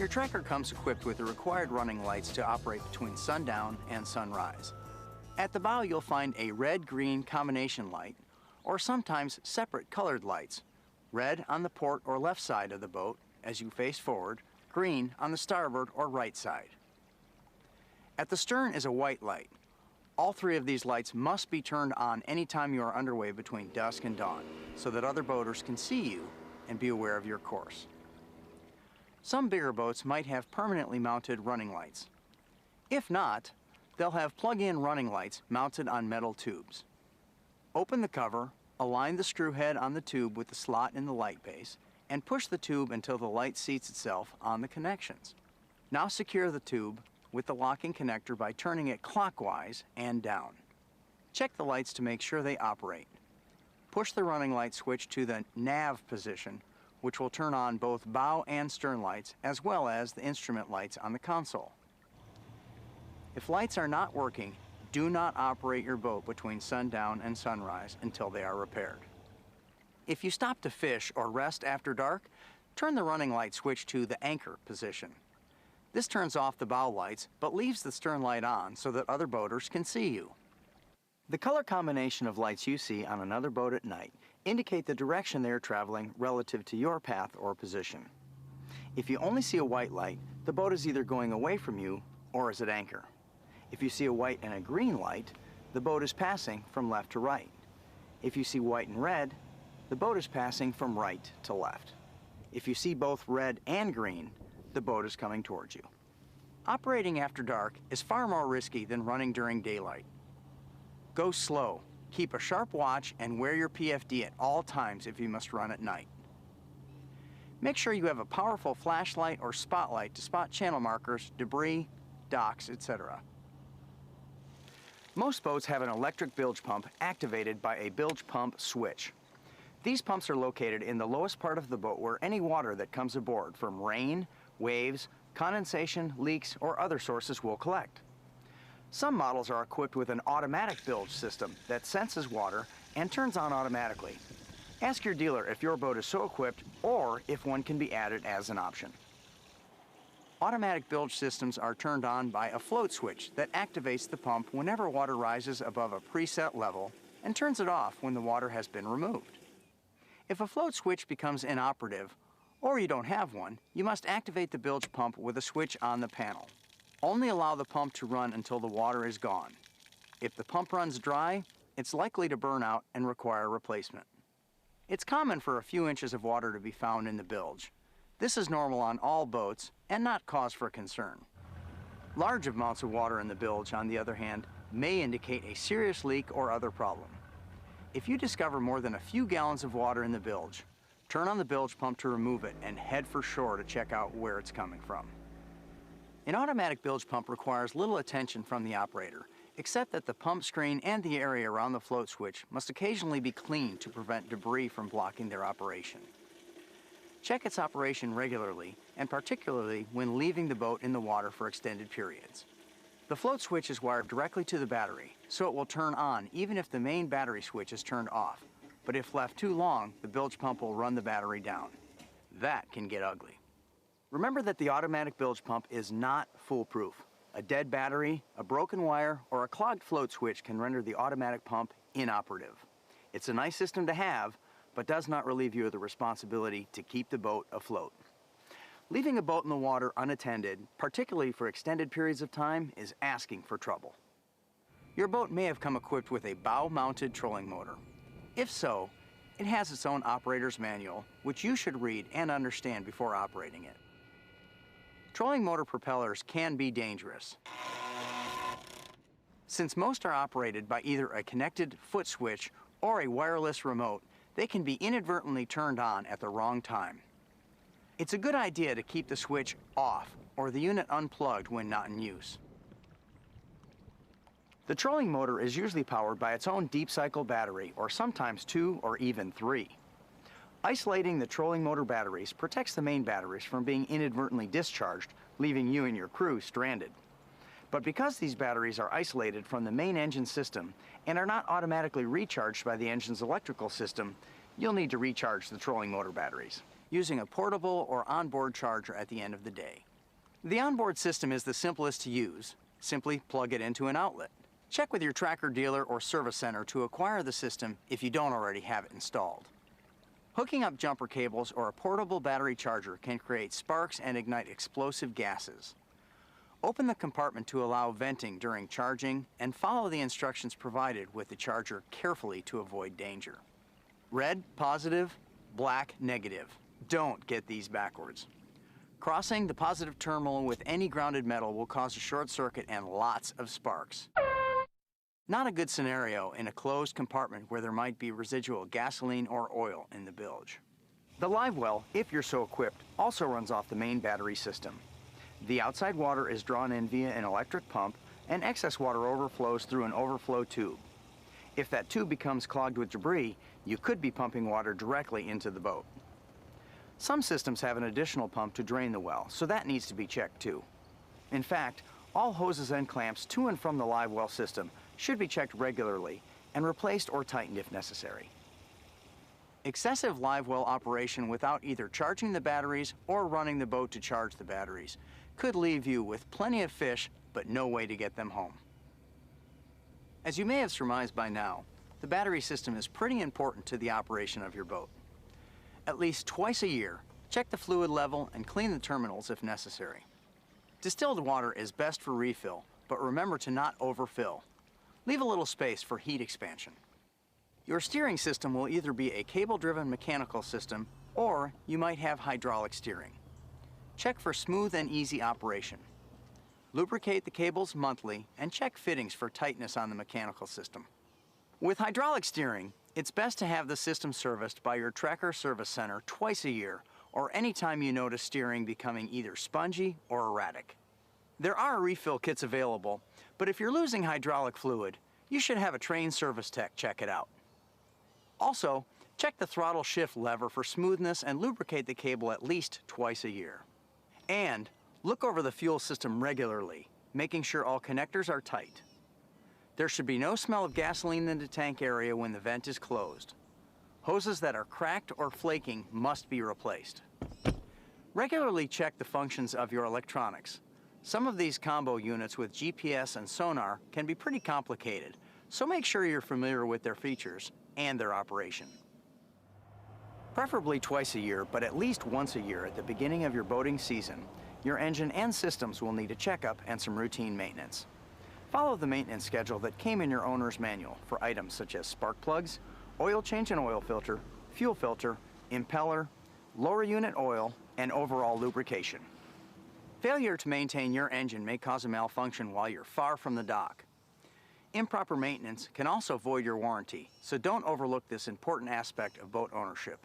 Your tracker comes equipped with the required running lights to operate between sundown and sunrise. At the bow, you'll find a red-green combination light, or sometimes separate colored lights. Red on the port or left side of the boat as you face forward, green on the starboard or right side. At the stern is a white light. All three of these lights must be turned on anytime you are underway between dusk and dawn, so that other boaters can see you and be aware of your course. Some bigger boats might have permanently mounted running lights. If not, they'll have plug-in running lights mounted on metal tubes. Open the cover, align the screw head on the tube with the slot in the light base, and push the tube until the light seats itself on the connections. Now secure the tube with the locking connector by turning it clockwise and down. Check the lights to make sure they operate. Push the running light switch to the nav position, which will turn on both bow and stern lights, as well as the instrument lights on the console. If lights are not working, do not operate your boat between sundown and sunrise until they are repaired. If you stop to fish or rest after dark, turn the running light switch to the anchor position. This turns off the bow lights, but leaves the stern light on so that other boaters can see you. The color combination of lights you see on another boat at night indicate the direction they are traveling relative to your path or position. If you only see a white light, the boat is either going away from you or is at anchor. If you see a white and a green light, the boat is passing from left to right. If you see white and red, the boat is passing from right to left. If you see both red and green, the boat is coming towards you. Operating after dark is far more risky than running during daylight. Go slow, keep a sharp watch, and wear your PFD at all times if you must run at night. Make sure you have a powerful flashlight or spotlight to spot channel markers, debris, docks, etc. Most boats have an electric bilge pump activated by a bilge pump switch. These pumps are located in the lowest part of the boat where any water that comes aboard from rain, waves, condensation, leaks, or other sources will collect. Some models are equipped with an automatic bilge system that senses water and turns on automatically. Ask your dealer if your boat is so equipped or if one can be added as an option. Automatic bilge systems are turned on by a float switch that activates the pump whenever water rises above a preset level and turns it off when the water has been removed. If a float switch becomes inoperative, or you don't have one, you must activate the bilge pump with a switch on the panel. Only allow the pump to run until the water is gone. If the pump runs dry, it's likely to burn out and require replacement. It's common for a few inches of water to be found in the bilge. This is normal on all boats and not cause for concern. Large amounts of water in the bilge, on the other hand, may indicate a serious leak or other problem. If you discover more than a few gallons of water in the bilge, turn on the bilge pump to remove it and head for shore to check out where it's coming from. An automatic bilge pump requires little attention from the operator, except that the pump screen and the area around the float switch must occasionally be cleaned to prevent debris from blocking their operation. Check its operation regularly, and particularly when leaving the boat in the water for extended periods. The float switch is wired directly to the battery, so it will turn on even if the main battery switch is turned off. But if left too long, the bilge pump will run the battery down. That can get ugly. Remember that the automatic bilge pump is not foolproof. A dead battery, a broken wire, or a clogged float switch can render the automatic pump inoperative. It's a nice system to have, but does not relieve you of the responsibility to keep the boat afloat. Leaving a boat in the water unattended, particularly for extended periods of time, is asking for trouble. Your boat may have come equipped with a bow-mounted trolling motor. If so, it has its own operator's manual, which you should read and understand before operating it. Trolling motor propellers can be dangerous. Since most are operated by either a connected foot switch or a wireless remote, they can be inadvertently turned on at the wrong time. It's a good idea to keep the switch off or the unit unplugged when not in use. The trolling motor is usually powered by its own deep cycle battery, or sometimes 2 or even 3. Isolating the trolling motor batteries protects the main batteries from being inadvertently discharged, leaving you and your crew stranded. But because these batteries are isolated from the main engine system and are not automatically recharged by the engine's electrical system, you'll need to recharge the trolling motor batteries using a portable or onboard charger at the end of the day. The onboard system is the simplest to use. Simply plug it into an outlet. Check with your tracker dealer or service center to acquire the system if you don't already have it installed. Hooking up jumper cables or a portable battery charger can create sparks and ignite explosive gases. Open the compartment to allow venting during charging and follow the instructions provided with the charger carefully to avoid danger. Red, positive, black, negative. Don't get these backwards. Crossing the positive terminal with any grounded metal will cause a short circuit and lots of sparks. Not a good scenario in a closed compartment where there might be residual gasoline or oil in the bilge. The live well, if you're so equipped, also runs off the main battery system. The outside water is drawn in via an electric pump, and excess water overflows through an overflow tube. If that tube becomes clogged with debris, you could be pumping water directly into the boat. Some systems have an additional pump to drain the well, so that needs to be checked too. In fact, all hoses and clamps to and from the live well system should be checked regularly and replaced or tightened if necessary. Excessive live well operation without either charging the batteries or running the boat to charge the batteries could leave you with plenty of fish but no way to get them home. As you may have surmised by now, the battery system is pretty important to the operation of your boat. At least twice a year, check the fluid level and clean the terminals if necessary. Distilled water is best for refill, but remember to not overfill. Leave a little space for heat expansion. Your steering system will either be a cable-driven mechanical system or you might have hydraulic steering. Check for smooth and easy operation. Lubricate the cables monthly and check fittings for tightness on the mechanical system. With hydraulic steering, it's best to have the system serviced by your tracker service center twice a year or anytime you notice steering becoming either spongy or erratic. There are refill kits available, but if you're losing hydraulic fluid, you should have a trained service tech check it out. Also, check the throttle shift lever for smoothness and lubricate the cable at least twice a year. And look over the fuel system regularly, making sure all connectors are tight. There should be no smell of gasoline in the tank area when the vent is closed. Hoses that are cracked or flaking must be replaced. Regularly check the functions of your electronics. Some of these combo units with GPS and sonar can be pretty complicated, so make sure you're familiar with their features and their operation. Preferably twice a year, but at least once a year at the beginning of your boating season, your engine and systems will need a checkup and some routine maintenance. Follow the maintenance schedule that came in your owner's manual for items such as spark plugs, oil change and oil filter, fuel filter, impeller, lower unit oil, and overall lubrication. Failure to maintain your engine may cause a malfunction while you're far from the dock. Improper maintenance can also void your warranty, so don't overlook this important aspect of boat ownership.